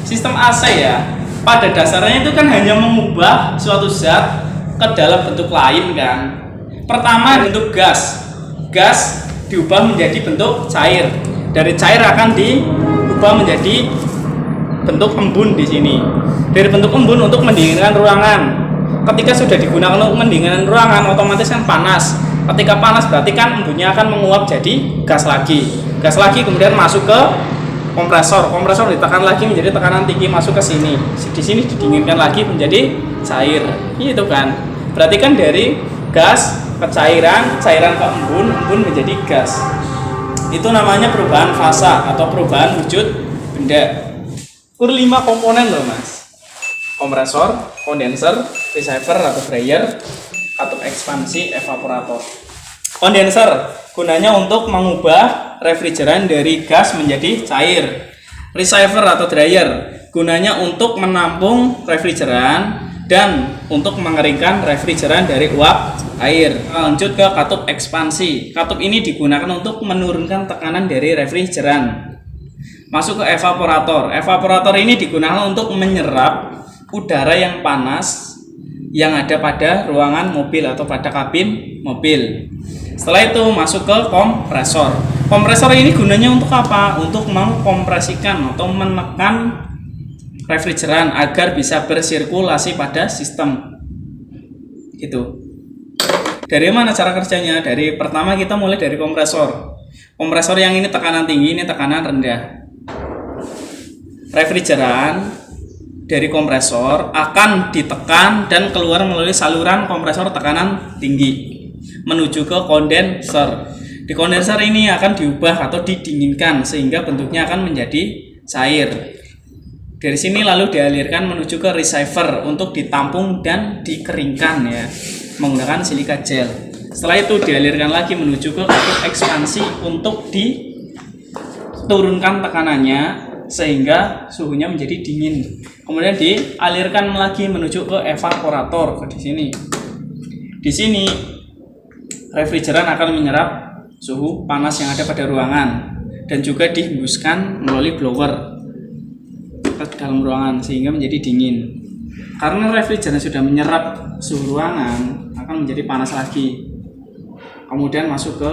Sistem AC ya, pada dasarnya itu kan hanya mengubah suatu zat ke dalam bentuk lain kan. Pertama bentuk gas, gas diubah menjadi bentuk cair. Dari cair akan diubah menjadi bentuk embun di sini. Dari bentuk embun untuk mendinginkan ruangan. Ketika sudah digunakan untuk mendinginkan ruangan, otomatis kan panas. Ketika panas berarti kan embunnya akan menguap jadi gas lagi. Gas lagi kemudian masuk ke kompresor. Kompresor ditekan lagi menjadi tekanan tinggi masuk ke sini. Di sini didinginkan lagi menjadi cair. Gitu kan. Berarti kan dari gas ke cairan, cairan ke embun, embun menjadi gas. Itu namanya perubahan fasa atau perubahan wujud benda. 5 komponen loh Mas. Kompresor, kondenser, receiver atau dryer, katup ekspansi, evaporator. Kondenser gunanya untuk mengubah refrigeran dari gas menjadi cair. Receiver atau dryer gunanya untuk menampung refrigeran dan untuk mengeringkan refrigeran dari uap air. Lanjut ke katup ekspansi. Katup ini digunakan untuk menurunkan tekanan dari refrigeran. Masuk ke evaporator. Evaporator ini digunakan untuk menyerap udara yang panas yang ada pada ruangan mobil atau pada kabin mobil. Setelah itu masuk ke kompresor. Kompresor ini gunanya untuk apa? Untuk mengkompresikan atau menekan refrigeran agar bisa bersirkulasi pada sistem. Gitu. Dari mana cara kerjanya? Dari pertama kita mulai dari kompresor. Kompresor yang ini tekanan tinggi, ini tekanan rendah. Refrigeran dari kompresor akan ditekan dan keluar melalui saluran kompresor tekanan tinggi menuju ke kondenser. Di kondenser ini akan diubah atau didinginkan sehingga bentuknya akan menjadi cair. Dari sini lalu dialirkan menuju ke receiver untuk ditampung dan dikeringkan ya menggunakan silika gel. Setelah itu dialirkan lagi menuju ke katup ekspansi untuk diturunkan tekanannya sehingga suhunya menjadi dingin. Kemudian dialirkan lagi menuju ke evaporator di sini. Di sini refrigeran akan menyerap suhu panas yang ada pada ruangan dan juga dihembuskan melalui blower ke dalam ruangan sehingga menjadi dingin. Karena refrigeran sudah menyerap suhu ruangan akan menjadi panas lagi. Kemudian masuk ke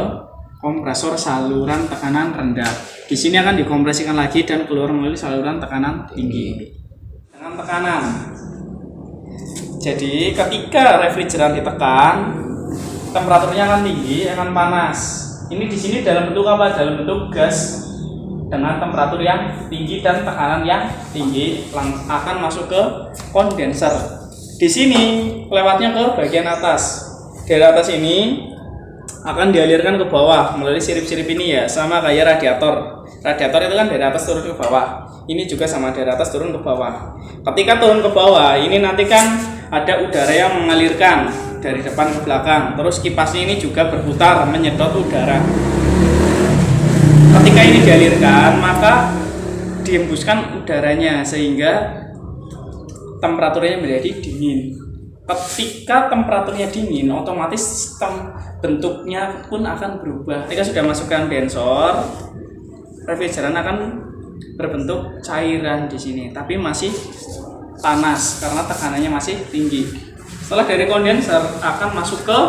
kompresor saluran tekanan rendah. Di sini akan dikompresikan lagi dan keluar melalui saluran tekanan tinggi dengan tekanan. Jadi ketika refrigeran ditekan, temperaturnya akan tinggi, akan panas. Ini di sini dalam bentuk apa? Dalam bentuk gas dengan temperatur yang tinggi dan tekanan yang tinggi akan masuk ke kondenser. Di sini lewatnya ke bagian atas. Dari atas ini akan dialirkan ke bawah melalui sirip-sirip ini ya, sama kayak radiator. Radiator itu kan dari atas turun ke bawah. Ini juga sama dari atas turun ke bawah. Ketika turun ke bawah, ini nanti kan ada udara yang mengalirkan dari depan ke belakang. Terus kipasnya ini juga berputar menyedot udara. Ketika ini dialirkan, maka dihembuskan udaranya sehingga temperaturnya menjadi dingin. Ketika temperaturnya dingin, otomatis sistem bentuknya pun akan berubah. Ketika sudah masukkan kondensor, refrigeran akan berbentuk cairan di sini, tapi masih panas karena tekanannya masih tinggi. Setelah dari kondenser akan masuk ke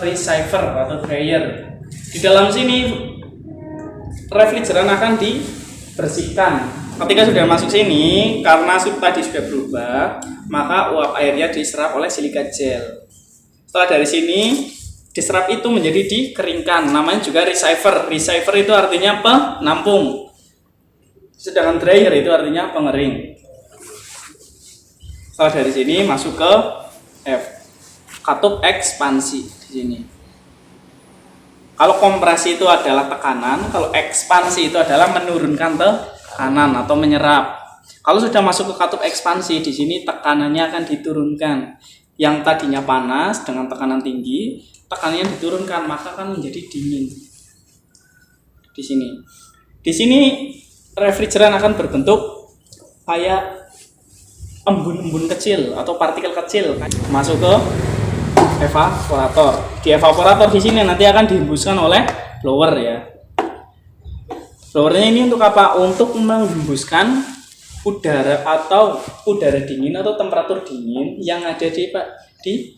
receiver atau dryer. Di dalam sini refrigeran akan dibersihkan. Ketika sudah masuk sini, karena suhu tadi sudah berubah, maka uap airnya diserap oleh silika gel. Setelah dari sini diserap itu menjadi dikeringkan. Namanya juga receiver. Receiver itu artinya penampung. Sedangkan dryer itu artinya pengering. Setelah dari sini masuk ke F, katup ekspansi di sini. Kalau kompresi itu adalah tekanan, kalau ekspansi itu adalah menurunkan tekanan atau menyerap. Kalau sudah masuk ke katup ekspansi, di sini tekanannya akan diturunkan. Yang tadinya panas dengan tekanan tinggi, tekanannya diturunkan, maka akan menjadi dingin. Di sini. Di sini refrigeran akan berbentuk kayak embun-embun kecil atau partikel kecil masuk ke evaporator. Di evaporator di sini nanti akan dihembuskan oleh blower ya. Blowernya ini untuk apa? Untuk menghembuskan udara atau udara dingin atau temperatur dingin yang ada di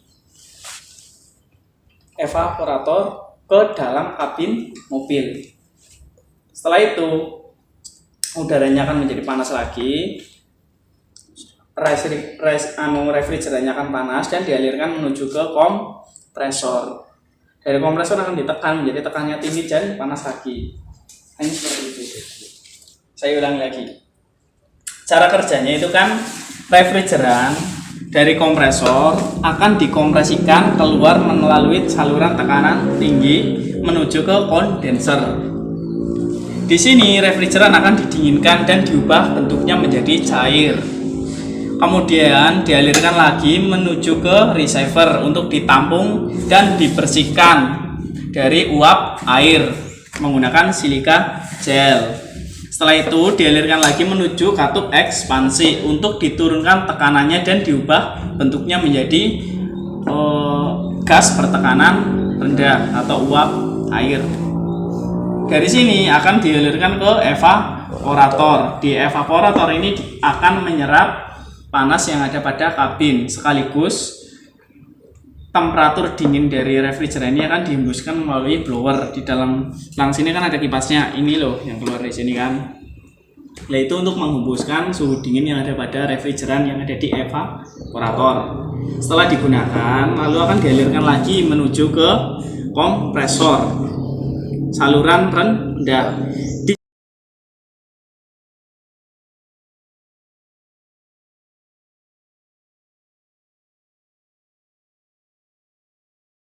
evaporator ke dalam kabin mobil. Setelah itu udaranya akan menjadi panas lagi, refrigerannya akan panas dan dialirkan menuju ke kompresor. Dari kompresor akan ditekan menjadi tekanannya tinggi dan panas lagi. Ini seperti itu. Saya ulangi lagi. Cara kerjanya itu kan refrigeran dari kompresor akan dikompresikan keluar melalui saluran tekanan tinggi menuju ke kondenser. Di sini refrigeran akan didinginkan dan diubah bentuknya menjadi cair. Kemudian dialirkan lagi menuju ke receiver untuk ditampung dan dibersihkan dari uap air menggunakan silika gel. Setelah itu dialirkan lagi menuju katup ekspansi untuk diturunkan tekanannya dan diubah bentuknya menjadi gas bertekanan rendah atau uap air. Dari sini akan dialirkan ke evaporator. Di evaporator ini akan menyerap panas yang ada pada kabin, sekaligus temperatur dingin dari refrigeran ini akan dihembuskan melalui blower. Di dalam sini kan ada kipasnya, ini loh yang keluar dari sini kan, yaitu untuk menghembuskan suhu dingin yang ada pada refrigeran yang ada di evaporator. Setelah digunakan, lalu akan dialirkan lagi menuju ke kompresor saluran rendah.